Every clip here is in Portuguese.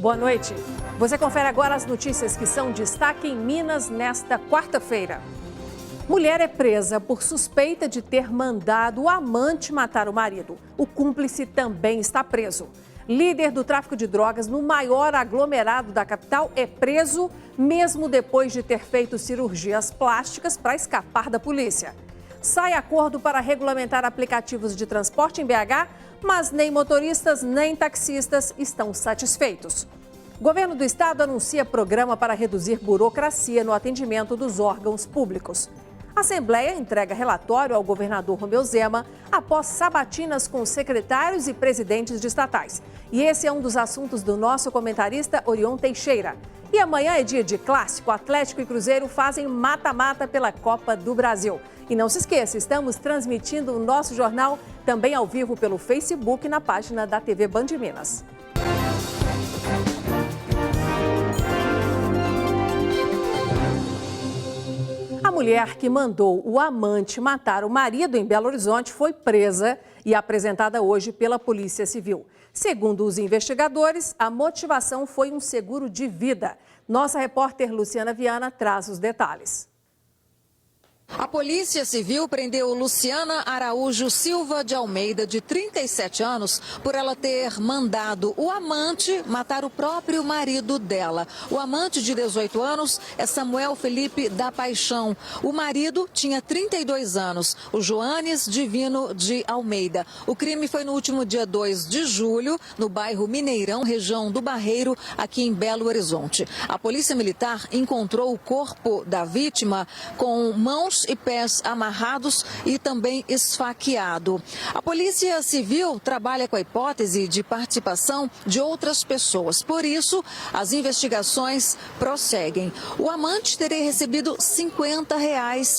Boa noite. Você confere agora as notícias que são destaque em Minas nesta quarta-feira. Mulher é presa por suspeita de ter mandado o amante matar o marido. O cúmplice também está preso. Líder do tráfico de drogas no maior aglomerado da capital é preso, mesmo depois de ter feito cirurgias plásticas para escapar da polícia. Sai acordo para regulamentar aplicativos de transporte em BH, mas nem motoristas nem taxistas estão satisfeitos. O governo do estado anuncia programa para reduzir burocracia no atendimento dos órgãos públicos. A Assembleia entrega relatório ao governador Romeu Zema após sabatinas com secretários e presidentes de estatais. E esse é um dos assuntos do nosso comentarista Orion Teixeira. E amanhã é dia de clássico. Atlético e Cruzeiro fazem mata-mata pela Copa do Brasil. E não se esqueça, estamos transmitindo o nosso jornal também ao vivo pelo Facebook na página da TV Band Minas. A mulher que mandou o amante matar o marido em Belo Horizonte foi presa e apresentada hoje pela Polícia Civil. Segundo os investigadores, a motivação foi um seguro de vida. Nossa repórter Luciana Viana traz os detalhes. A Polícia Civil prendeu Luciana Araújo Silva de Almeida, de 37 anos, por ela ter mandado o amante matar o próprio marido dela. O amante, de 18 anos, é Samuel Felipe da Paixão. O marido tinha 32 anos, o Joanes Divino de Almeida. O crime foi no último dia 2 de julho, no bairro Mineirão, região do Barreiro, aqui em Belo Horizonte. A Polícia Militar encontrou o corpo da vítima com mãos e pés amarrados e também esfaqueado. A Polícia Civil trabalha com a hipótese de participação de outras pessoas. Por isso, as investigações prosseguem. O amante teria recebido R$ 50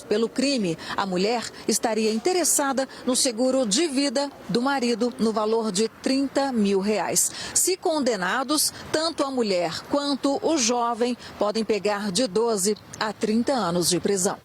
pelo crime. A mulher estaria interessada no seguro de vida do marido no valor de R$ 30.000. Se condenados, tanto a mulher quanto o jovem podem pegar de 12 a 30 anos de prisão.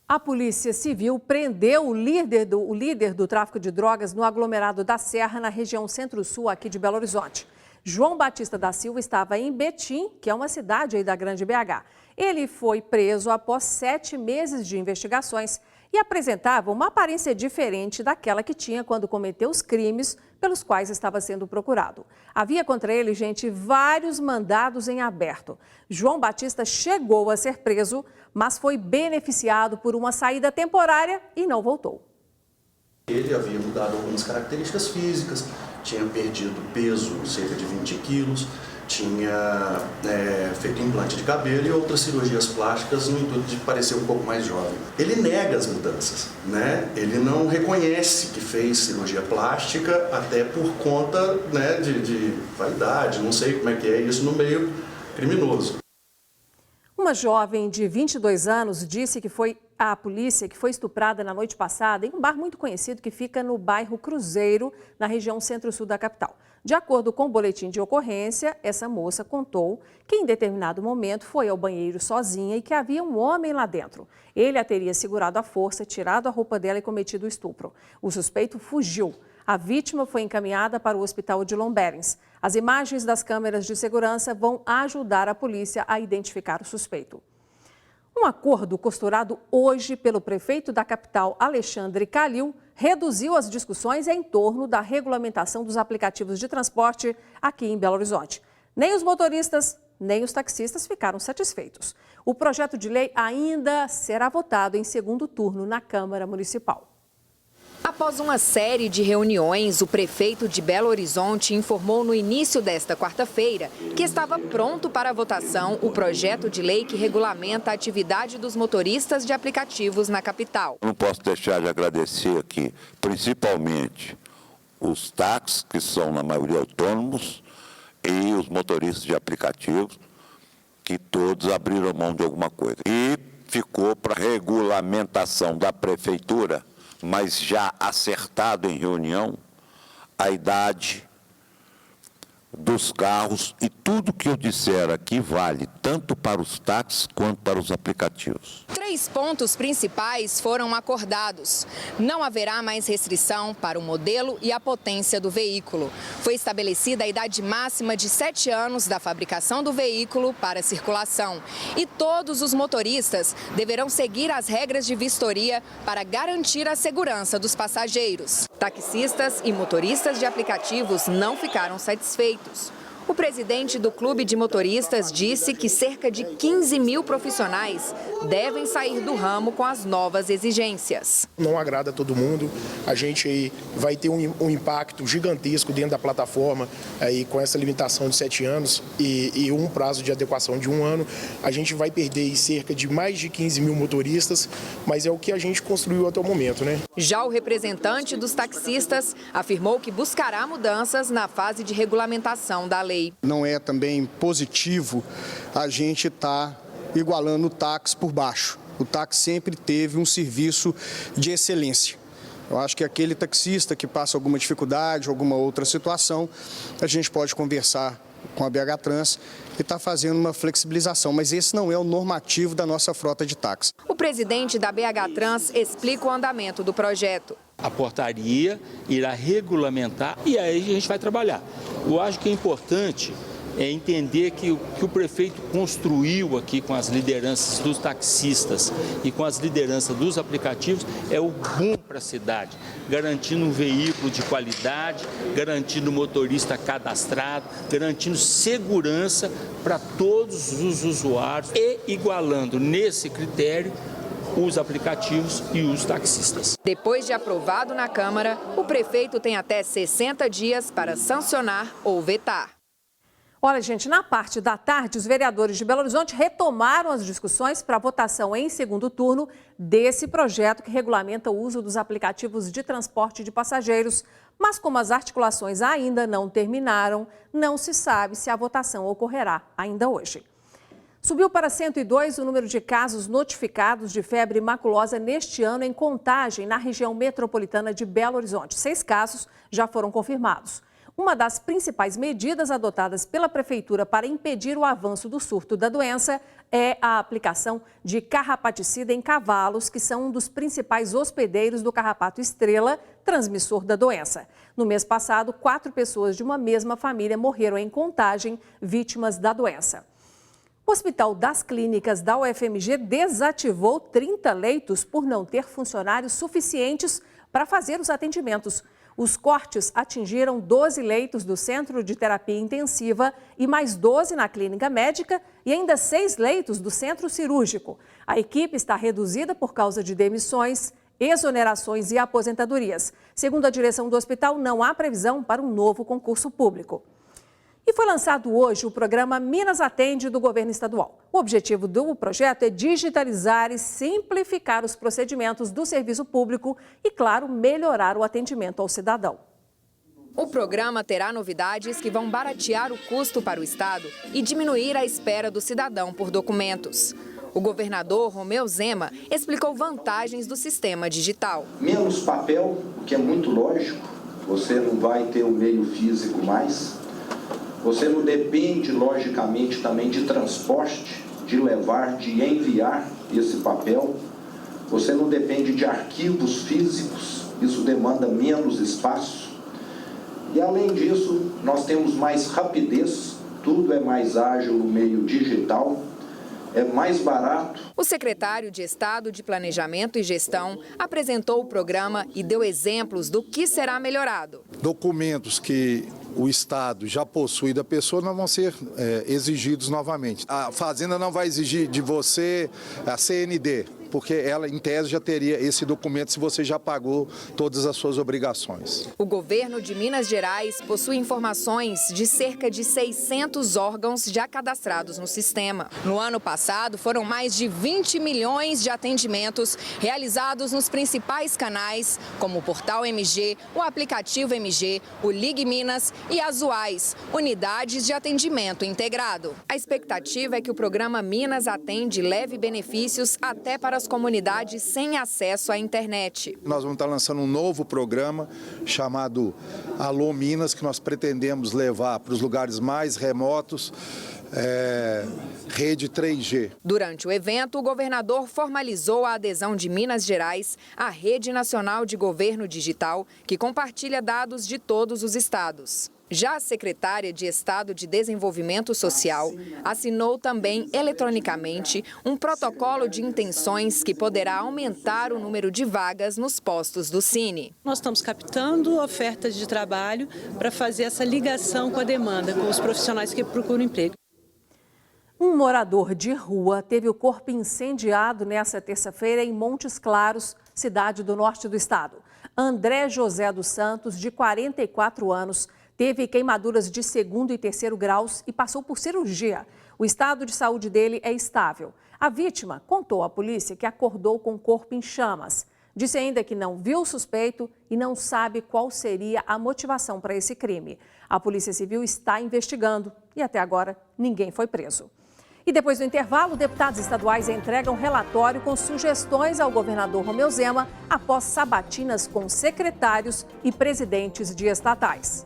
A Polícia Civil prendeu o líder do tráfico de drogas no aglomerado da Serra, na região centro-sul aqui de Belo Horizonte. João Batista da Silva estava em Betim, que é uma cidade aí da Grande BH. Ele foi preso após 7 meses de investigações e apresentava uma aparência diferente daquela que tinha quando cometeu os crimes pelos quais estava sendo procurado. Havia contra ele, gente, vários mandados em aberto. João Batista chegou a ser preso, mas foi beneficiado por uma saída temporária e não voltou. Ele havia mudado algumas características físicas, tinha perdido peso, cerca de 20 quilos, tinha feito implante de cabelo e outras cirurgias plásticas no intuito de parecer um pouco mais jovem. Ele nega as mudanças, né? Ele não reconhece que fez cirurgia plástica, até por conta, né, de vaidade, não sei como é que é isso no meio criminoso. Uma jovem de 22 anos disse que foi à polícia que foi estuprada na noite passada em um bar muito conhecido que fica no bairro Cruzeiro, na região centro-sul da capital. De acordo com o boletim de ocorrência, essa moça contou que em determinado momento foi ao banheiro sozinha e que havia um homem lá dentro. Ele a teria segurado à força, tirado a roupa dela e cometido o estupro. O suspeito fugiu. A vítima foi encaminhada para o hospital de Lomberens. As imagens das câmeras de segurança vão ajudar a polícia a identificar o suspeito. Um acordo costurado hoje pelo prefeito da capital, Alexandre Calil, reduziu as discussões em torno da regulamentação dos aplicativos de transporte aqui em Belo Horizonte. Nem os motoristas, nem os taxistas ficaram satisfeitos. O projeto de lei ainda será votado em segundo turno na Câmara Municipal. Após uma série de reuniões, o prefeito de Belo Horizonte informou no início desta quarta-feira que estava pronto para a votação o projeto de lei que regulamenta a atividade dos motoristas de aplicativos na capital. Não posso deixar de agradecer aqui, principalmente, os táxis, que são na maioria autônomos, e os motoristas de aplicativos, que todos abriram mão de alguma coisa. E ficou para regulamentação da prefeitura, mas já acertado em reunião, a idade, dos carros e tudo que eu disser aqui vale tanto para os táxis quanto para os aplicativos. 3 pontos principais foram acordados. Não haverá mais restrição para o modelo e a potência do veículo. Foi estabelecida a idade máxima de 7 anos da fabricação do veículo para circulação. E todos os motoristas deverão seguir as regras de vistoria para garantir a segurança dos passageiros. Taxistas e motoristas de aplicativos não ficaram satisfeitos. O presidente do Clube de Motoristas disse que cerca de 15 mil profissionais devem sair do ramo com as novas exigências. Não agrada a todo mundo, a gente aí vai ter um impacto gigantesco dentro da plataforma aí, com essa limitação de 7 anos e um prazo de adequação de 1 ano. A gente vai perder aí cerca de mais de 15 mil motoristas, mas é o que a gente construiu até o momento, né? Já o representante dos taxistas afirmou que buscará mudanças na fase de regulamentação da lei. Não é também positivo a gente estar igualando o táxi por baixo. O táxi sempre teve um serviço de excelência. Eu acho que aquele taxista que passa alguma dificuldade, alguma outra situação, a gente pode conversar com a BH Trans e está fazendo uma flexibilização, mas esse não é o normativo da nossa frota de táxi. O presidente da BH Trans explica o andamento do projeto. A portaria irá regulamentar e aí a gente vai trabalhar. Eu acho que é importante entender que o que o prefeito construiu aqui com as lideranças dos taxistas e com as lideranças dos aplicativos é o boom para a cidade, garantindo um veículo de qualidade, garantindo motorista cadastrado, garantindo segurança para todos os usuários e igualando nesse critério os aplicativos e os taxistas. Depois de aprovado na Câmara, o prefeito tem até 60 dias para sancionar ou vetar. Olha, gente, na parte da tarde, os vereadores de Belo Horizonte retomaram as discussões para votação em segundo turno desse projeto que regulamenta o uso dos aplicativos de transporte de passageiros. Mas como as articulações ainda não terminaram, não se sabe se a votação ocorrerá ainda hoje. Subiu para 102 o número de casos notificados de febre maculosa neste ano em Contagem, na região metropolitana de Belo Horizonte. 6 casos já foram confirmados. Uma das principais medidas adotadas pela Prefeitura para impedir o avanço do surto da doença é a aplicação de carrapaticida em cavalos, que são um dos principais hospedeiros do carrapato estrela, transmissor da doença. No mês passado, 4 pessoas de uma mesma família morreram em Contagem, vítimas da doença. O Hospital das Clínicas da UFMG desativou 30 leitos por não ter funcionários suficientes para fazer os atendimentos. Os cortes atingiram 12 leitos do Centro de Terapia Intensiva e mais 12 na Clínica Médica e ainda 6 leitos do Centro Cirúrgico. A equipe está reduzida por causa de demissões, exonerações e aposentadorias. Segundo a direção do hospital, não há previsão para um novo concurso público. E foi lançado hoje o programa Minas Atende do governo estadual. O objetivo do projeto é digitalizar e simplificar os procedimentos do serviço público e, claro, melhorar o atendimento ao cidadão. O programa terá novidades que vão baratear o custo para o Estado e diminuir a espera do cidadão por documentos. O governador Romeu Zema explicou vantagens do sistema digital. Menos papel, o que é muito lógico, você não vai ter o meio físico mais. Você não depende, logicamente, também de transporte, de levar, de enviar esse papel. Você não depende de arquivos físicos, isso demanda menos espaço. E, além disso, nós temos mais rapidez, tudo é mais ágil no meio digital, é mais barato. O secretário de Estado de Planejamento e Gestão apresentou o programa e deu exemplos do que será melhorado. Documentos que o Estado já possui da pessoa não vão ser exigidos novamente. A Fazenda não vai exigir de você a CND, porque ela, em tese, já teria esse documento se você já pagou todas as suas obrigações. O governo de Minas Gerais possui informações de cerca de 600 órgãos já cadastrados no sistema. No ano passado, foram mais de 20 milhões de atendimentos realizados nos principais canais, como o Portal MG, o aplicativo MG, o Ligue Minas e as UAIs, unidades de atendimento integrado. A expectativa é que o programa Minas Atende leve benefícios até para para as comunidades sem acesso à internet. Nós vamos estar lançando um novo programa chamado Alô Minas, que nós pretendemos levar para os lugares mais remotos, rede 3G. Durante o evento, o governador formalizou a adesão de Minas Gerais à Rede Nacional de Governo Digital, que compartilha dados de todos os estados. Já a secretária de Estado de Desenvolvimento Social assinou também eletronicamente um protocolo de intenções que poderá aumentar o número de vagas nos postos do Cine. Nós estamos captando ofertas de trabalho para fazer essa ligação com a demanda, com os profissionais que procuram emprego. Um morador de rua teve o corpo incendiado nesta terça-feira em Montes Claros, cidade do norte do estado. André José dos Santos, de 44 anos, teve queimaduras de 2º e 3º graus e passou por cirurgia. O estado de saúde dele é estável. A vítima contou à polícia que acordou com o corpo em chamas. Disse ainda que não viu o suspeito e não sabe qual seria a motivação para esse crime. A Polícia Civil está investigando e até agora ninguém foi preso. E depois do intervalo, deputados estaduais entregam relatório com sugestões ao governador Romeu Zema após sabatinas com secretários e presidentes de estatais.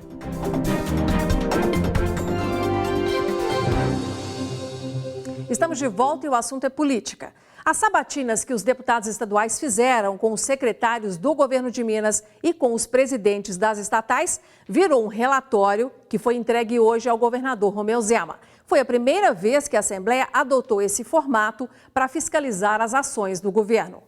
Estamos de volta e o assunto é política. As sabatinas que os deputados estaduais fizeram com os secretários do governo de Minas e com os presidentes das estatais virou um relatório que foi entregue hoje ao governador Romeu Zema. Foi a primeira vez que a Assembleia adotou esse formato para fiscalizar as ações do governo.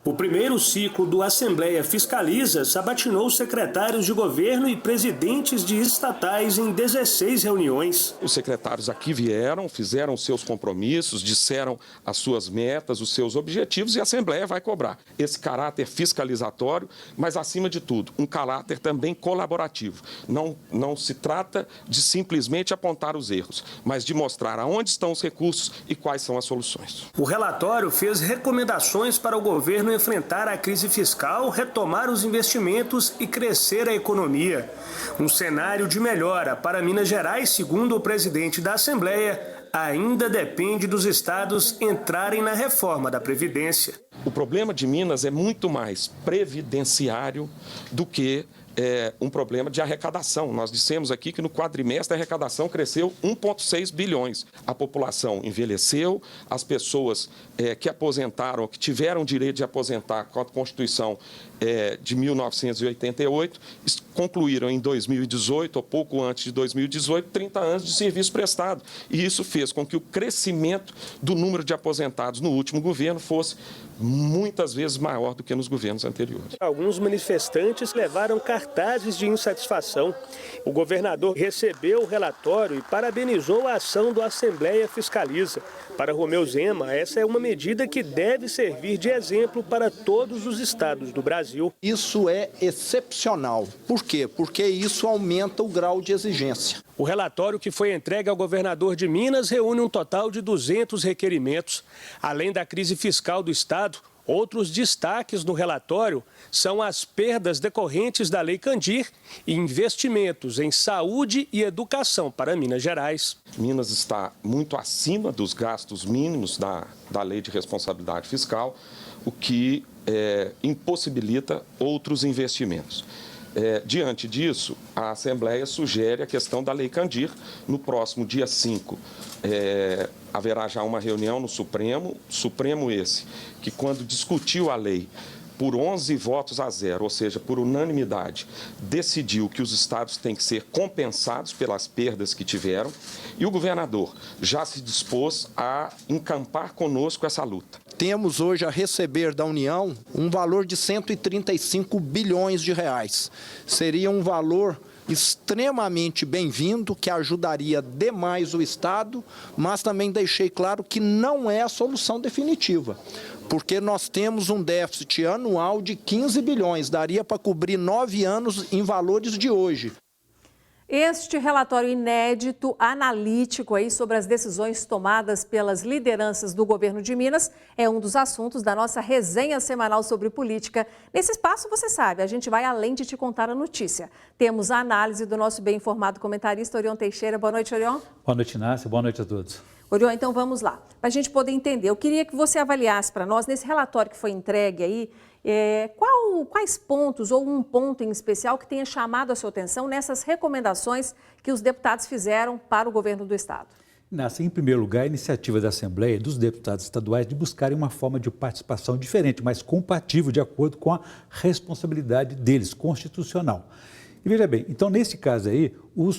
O primeiro ciclo do Assembleia Fiscaliza sabatinou secretários de governo e presidentes de estatais em 16 reuniões. Os secretários aqui vieram, fizeram seus compromissos, disseram as suas metas, os seus objetivos e a Assembleia vai cobrar. Esse caráter fiscalizatório, mas acima de tudo, um caráter também colaborativo. Não se trata de simplesmente apontar os erros, mas de mostrar aonde estão os recursos e quais são as soluções. O relatório fez recomendações para o governo enfrentar a crise fiscal, retomar os investimentos e crescer a economia. Um cenário de melhora para Minas Gerais, segundo o presidente da Assembleia, ainda depende dos estados entrarem na reforma da Previdência. O problema de Minas é muito mais previdenciário do que um problema de arrecadação. Nós dissemos aqui que no quadrimestre a arrecadação cresceu 1,6 bilhões. A população envelheceu, as pessoas que aposentaram, que tiveram direito de aposentar com a Constituição de 1988, concluíram em 2018, ou pouco antes de 2018, 30 anos de serviço prestado. E isso fez com que o crescimento do número de aposentados no último governo fosse muitas vezes maior do que nos governos anteriores. Alguns manifestantes levaram cartazes de insatisfação. O governador recebeu o relatório e parabenizou a ação do Assembleia Fiscaliza. Para Romeu Zema, essa é uma medida que deve servir de exemplo para todos os estados do Brasil. Isso é excepcional. Por quê? Porque isso aumenta o grau de exigência. O relatório que foi entregue ao governador de Minas reúne um total de 200 requerimentos. Além da crise fiscal do estado, outros destaques no relatório são as perdas decorrentes da Lei Candir e investimentos em saúde e educação para Minas Gerais. Minas está muito acima dos gastos mínimos da Lei de Responsabilidade Fiscal, o que impossibilita outros investimentos. Diante disso, a Assembleia sugere a questão da Lei Candir. No próximo dia 5, haverá já uma reunião no Supremo esse, que quando discutiu a lei por 11 votos a 0, ou seja, por unanimidade, decidiu que os estados têm que ser compensados pelas perdas que tiveram, e o governador já se dispôs a encampar conosco essa luta. Temos hoje a receber da União um valor de 135 bilhões de reais. Seria um valor extremamente bem-vindo, que ajudaria demais o Estado, mas também deixei claro que não é a solução definitiva, porque nós temos um déficit anual de 15 bilhões, daria para cobrir 9 anos em valores de hoje. Este relatório inédito, analítico aí sobre as decisões tomadas pelas lideranças do governo de Minas é um dos assuntos da nossa resenha semanal sobre política. Nesse espaço, você sabe, a gente vai além de te contar a notícia. Temos a análise do nosso bem informado comentarista Orion Teixeira. Boa noite, Orion. Boa noite, Inácia. Boa noite a todos. Orion, então vamos lá. Para a gente poder entender, eu queria que você avaliasse para nós, nesse relatório que foi entregue aí, quais pontos ou um ponto em especial que tenha chamado a sua atenção nessas recomendações que os deputados fizeram para o governo do Estado? Nasce, em primeiro lugar, a iniciativa da Assembleia e dos deputados estaduais de buscarem uma forma de participação diferente, mas compatível, de acordo com a responsabilidade deles, constitucional. E veja bem, então, nesse caso aí, o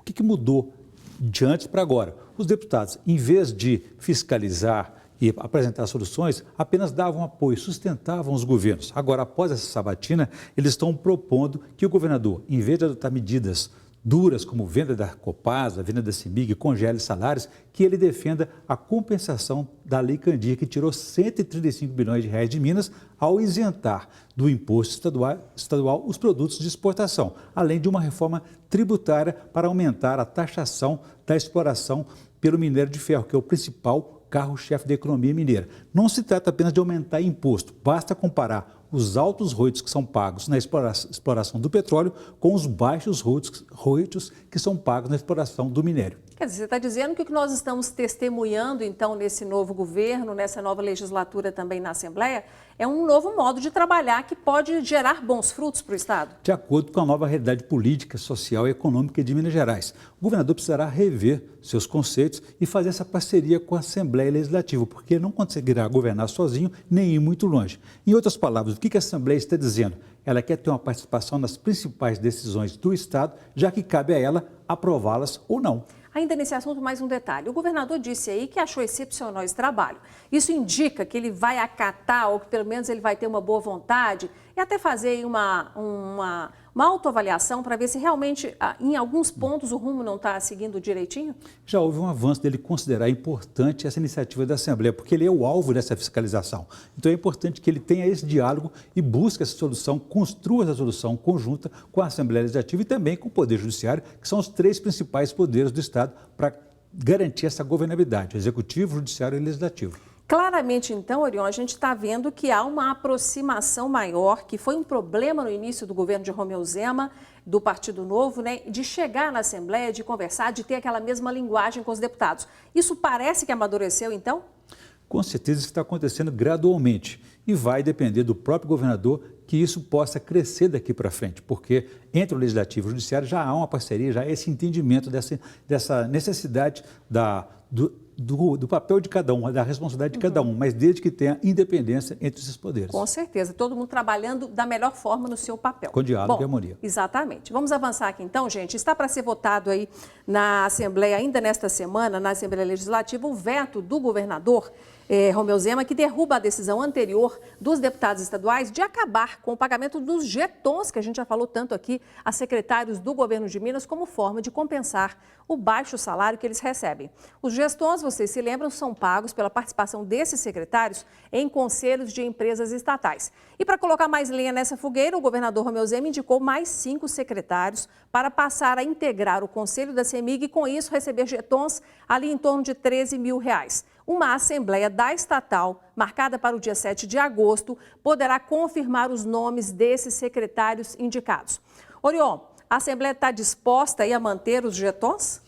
que mudou de antes para agora? Os deputados, em vez de fiscalizar e apresentar soluções, apenas davam apoio, sustentavam os governos. Agora, após essa sabatina, eles estão propondo que o governador, em vez de adotar medidas duras, como venda da Copasa, venda da CEMIG, congele salários, que ele defenda a compensação da Lei Candir, que tirou 135 bilhões de reais de Minas ao isentar do imposto estadual os produtos de exportação, além de uma reforma tributária para aumentar a taxação da exploração pelo minério de ferro, que é o principal carro-chefe da economia mineira. Não se trata apenas de aumentar imposto, basta comparar os altos royalties que são pagos na exploração do petróleo com os baixos royalties que são pagos na exploração do minério. Quer dizer, você está dizendo que o que nós estamos testemunhando, então, nesse novo governo, nessa nova legislatura também na Assembleia, é um novo modo de trabalhar que pode gerar bons frutos para o Estado? De acordo com a nova realidade política, social e econômica de Minas Gerais, o governador precisará rever seus conceitos e fazer essa parceria com a Assembleia Legislativa, porque ele não conseguirá governar sozinho nem ir muito longe. Em outras palavras, o que a Assembleia está dizendo? Ela quer ter uma participação nas principais decisões do Estado, já que cabe a ela aprová-las ou não. Ainda nesse assunto, mais um detalhe. O governador disse aí que achou excepcional esse trabalho. Isso indica que ele vai acatar, ou que pelo menos ele vai ter uma boa vontade, e até fazer uma autoavaliação para ver se realmente, em alguns pontos, o rumo não está seguindo direitinho? Já houve um avanço dele considerar importante essa iniciativa da Assembleia, porque ele é o alvo dessa fiscalização. Então é importante que ele tenha esse diálogo e busque essa solução, construa essa solução conjunta com a Assembleia Legislativa e também com o Poder Judiciário, que são os três principais poderes do Estado para garantir essa governabilidade, Executivo, Judiciário e Legislativo. Claramente, então, Orion, a gente está vendo que há uma aproximação maior, que foi um problema no início do governo de Romeu Zema, do Partido Novo, né, de chegar na Assembleia, de conversar, de ter aquela mesma linguagem com os deputados. Isso parece que amadureceu, então? Com certeza isso está acontecendo gradualmente e vai depender do próprio governador que isso possa crescer daqui para frente, porque entre o Legislativo e o Judiciário já há uma parceria, já há esse entendimento dessa necessidade do papel de cada um, da responsabilidade de cada um, mas desde que tenha independência entre esses poderes. Com certeza, todo mundo trabalhando da melhor forma no seu papel. Com diálogo e harmonia. Exatamente. Vamos avançar aqui então, gente. Está para ser votado aí na Assembleia, ainda nesta semana, na Assembleia Legislativa, o veto do governador Romeu Zema, que derruba a decisão anterior dos deputados estaduais de acabar com o pagamento dos jetons, que a gente já falou tanto aqui, a secretários do governo de Minas, como forma de compensar o baixo salário que eles recebem. Os jetons, vocês se lembram, são pagos pela participação desses secretários em conselhos de empresas estatais. E para colocar mais lenha nessa fogueira, o governador Romeu Zema indicou mais 5 secretários para passar a integrar o conselho da CEMIG e, com isso, receber jetons ali em torno de R$13 mil. Uma assembleia da estatal, marcada para o dia 7 de agosto, poderá confirmar os nomes desses secretários indicados. Orion, a Assembleia está disposta aí a manter os jetons?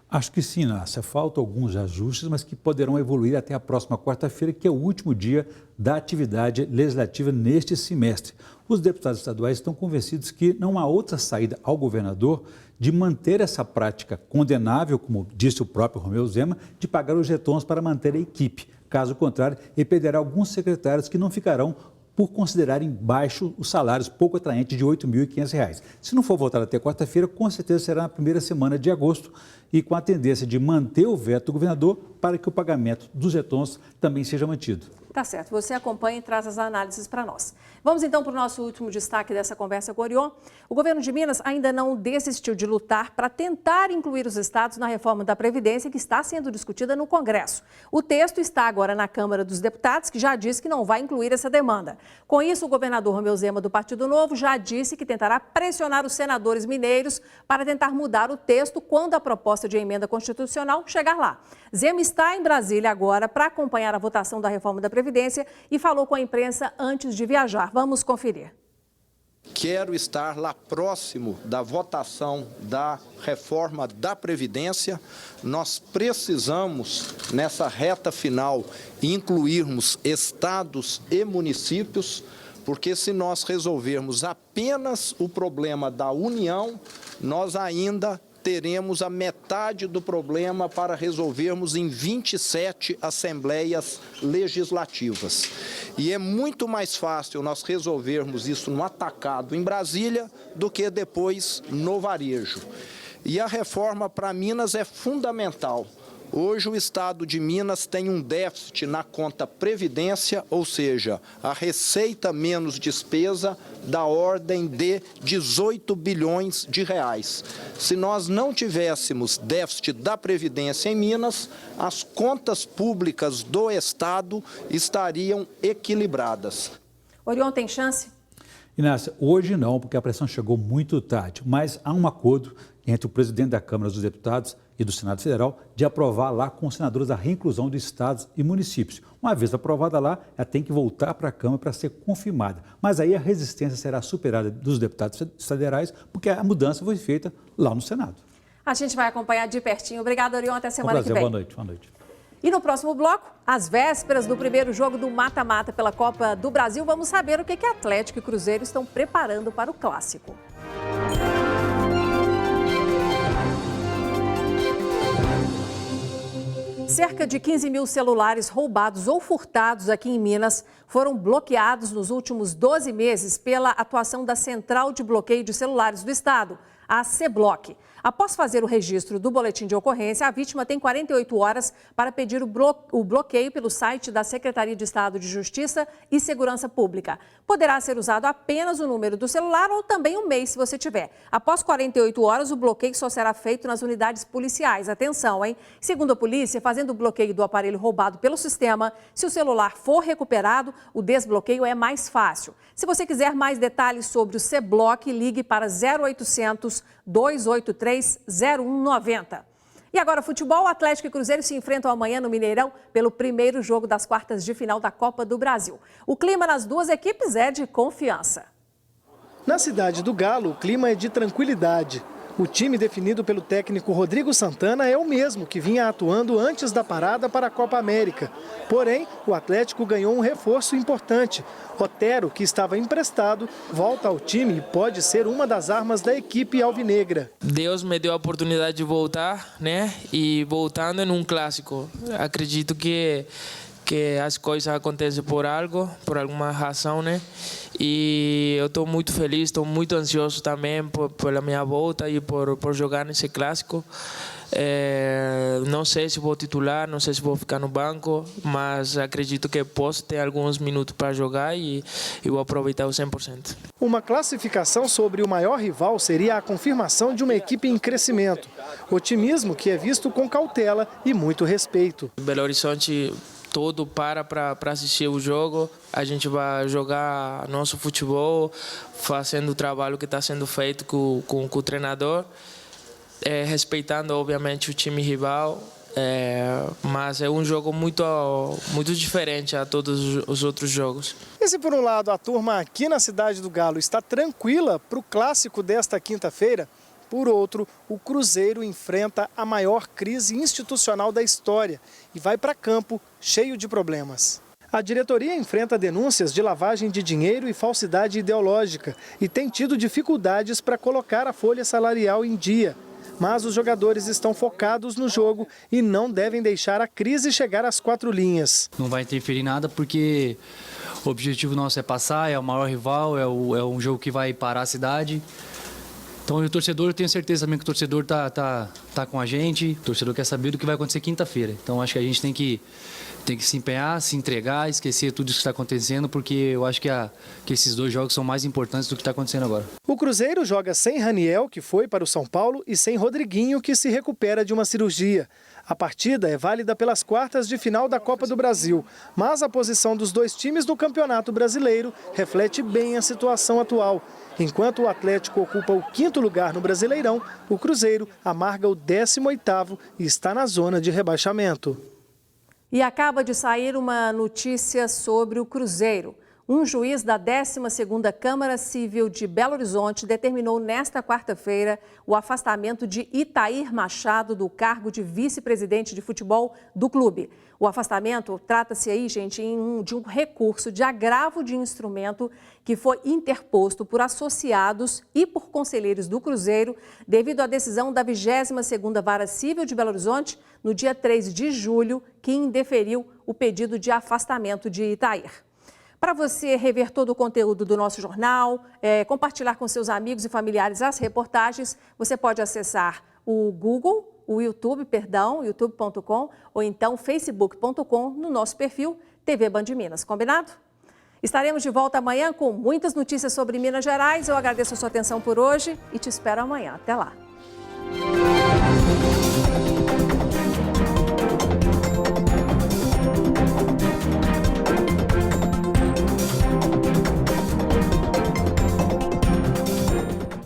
Acho que sim, Nácia. Faltam alguns ajustes, mas que poderão evoluir até a próxima quarta-feira, que é o último dia da atividade legislativa neste semestre. Os deputados estaduais estão convencidos que não há outra saída ao governador de manter essa prática condenável, como disse o próprio Romeu Zema, de pagar os jetons para manter a equipe. Caso contrário, ele perderá alguns secretários que não ficarão por considerarem baixo os salários pouco atraentes de R$ 8.500. Se não for votado até quarta-feira, com certeza será na primeira semana de agosto e com a tendência de manter o veto do governador para que o pagamento dos jetons também seja mantido. Tá certo, você acompanha e traz as análises para nós. Vamos então para o nosso último destaque dessa conversa com o Orion. O governo de Minas ainda não desistiu de lutar para tentar incluir os estados na reforma da Previdência que está sendo discutida no Congresso. O texto está agora na Câmara dos Deputados, que já disse que não vai incluir essa demanda. Com isso, o governador Romeu Zema, do Partido Novo, já disse que tentará pressionar os senadores mineiros para tentar mudar o texto quando a proposta de emenda constitucional chegar lá. Zema está em Brasília agora para acompanhar a votação da reforma da Previdência e falou com a imprensa antes de viajar. Vamos conferir. quero estar lá próximo da votação da reforma da Previdência. Nós precisamos, nessa reta final, incluirmos estados e municípios, porque se nós resolvermos apenas o problema da União, nós ainda teremos a metade do problema para resolvermos em 27 assembleias legislativas. E é muito mais fácil nós resolvermos isso no atacado em Brasília do que depois no varejo. E a reforma para Minas é fundamental. Hoje o Estado de Minas tem um déficit na conta Previdência, ou seja, a receita menos despesa da ordem de 18 bilhões de reais. Se nós não tivéssemos déficit da Previdência em Minas, as contas públicas do Estado estariam equilibradas. Orion, tem chance? Inácia, hoje não, porque a pressão chegou muito tarde, mas há um acordo entre o presidente da Câmara dos Deputados e do Senado Federal de aprovar lá com os senadores a reinclusão de estados e municípios. Uma vez aprovada lá, ela tem que voltar para a Câmara para ser confirmada. Mas aí a resistência será superada dos deputados federais, porque a mudança foi feita lá no Senado. A gente vai acompanhar de pertinho. Obrigada, Orion. Até semana que vem. Boa noite. Boa noite. E no próximo bloco, às vésperas do primeiro jogo do mata-mata pela Copa do Brasil, vamos saber o que Atlético e Cruzeiro estão preparando para o clássico. Cerca de 15 mil celulares roubados ou furtados aqui em Minas foram bloqueados nos últimos 12 meses pela atuação da Central de Bloqueio de Celulares do Estado, a CBLOC. Após fazer o registro do boletim de ocorrência, a vítima tem 48 horas para pedir o bloqueio pelo site da Secretaria de Estado de Justiça e Segurança Pública. Poderá ser usado apenas o número do celular ou também o MEI, se você tiver. Após 48 horas, o bloqueio só será feito nas unidades policiais. Atenção, hein? Segundo a polícia, fazendo o bloqueio do aparelho roubado pelo sistema, se o celular for recuperado, o desbloqueio é mais fácil. Se você quiser mais detalhes sobre o CBLOC, ligue para 0800 283 0190. E agora, futebol, Atlético e Cruzeiro se enfrentam amanhã no Mineirão pelo primeiro jogo das quartas de final da Copa do Brasil. O clima nas duas equipes é de confiança. Na cidade do Galo, o clima é de tranquilidade. O time definido pelo técnico Rodrigo Santana é o mesmo que vinha atuando antes da parada para a Copa América. Porém, o Atlético ganhou um reforço importante. Otero, que estava emprestado, volta ao time e pode ser uma das armas da equipe alvinegra. Deus me deu a oportunidade de voltar, né? E voltando em um clássico. Acredito que as coisas acontecem por algo, por alguma razão, né? E eu estou muito feliz, estou muito ansioso também pela minha volta e por jogar nesse clássico. Não sei se vou titular, não sei se vou ficar no banco, mas acredito que posso ter alguns minutos para jogar e vou aproveitar o 100%. Uma classificação sobre o maior rival seria a confirmação de uma equipe em crescimento. Otimismo que é visto com cautela e muito respeito. Belo Horizonte todo para assistir o jogo, a gente vai jogar nosso futebol, fazendo o trabalho que está sendo feito com o treinador, respeitando obviamente o time rival, mas é um jogo muito diferente a todos os outros jogos. E se por um lado a turma aqui na cidade do Galo está tranquila para o clássico desta quinta-feira, por outro, o Cruzeiro enfrenta a maior crise institucional da história e vai para campo cheio de problemas. A diretoria enfrenta denúncias de lavagem de dinheiro e falsidade ideológica e tem tido dificuldades para colocar a folha salarial em dia. Mas os jogadores estão focados no jogo e não devem deixar a crise chegar às 4 linhas. Não vai interferir nada porque o objetivo nosso é passar, é o maior rival, é um jogo que vai parar a cidade. Então o torcedor, eu tenho certeza também que o torcedor tá com a gente, o torcedor quer saber do que vai acontecer quinta-feira. Então acho que a gente tem que se empenhar, se entregar, esquecer tudo isso que está acontecendo, porque eu acho que esses 2 jogos são mais importantes do que está acontecendo agora. O Cruzeiro joga sem Raniel, que foi para o São Paulo, e sem Rodriguinho, que se recupera de uma cirurgia. A partida é válida pelas quartas de final da Copa do Brasil, mas a posição dos 2 times do Campeonato Brasileiro reflete bem a situação atual. Enquanto o Atlético ocupa o 5º lugar no Brasileirão, o Cruzeiro amarga o 18º e está na zona de rebaixamento. E acaba de sair uma notícia sobre o Cruzeiro. Um juiz da 12ª Câmara Civil de Belo Horizonte determinou nesta quarta-feira o afastamento de Itair Machado do cargo de vice-presidente de futebol do clube. O afastamento trata-se aí, gente, de um recurso de agravo de instrumento que foi interposto por associados e por conselheiros do Cruzeiro devido à decisão da 22ª Vara Civil de Belo Horizonte no dia 3 de julho, que indeferiu o pedido de afastamento de Itair. Para você rever todo o conteúdo do nosso jornal, compartilhar com seus amigos e familiares as reportagens, você pode acessar o youtube.com ou então facebook.com no nosso perfil TV Band Minas. Combinado? Estaremos de volta amanhã com muitas notícias sobre Minas Gerais. Eu agradeço a sua atenção por hoje e te espero amanhã. Até lá.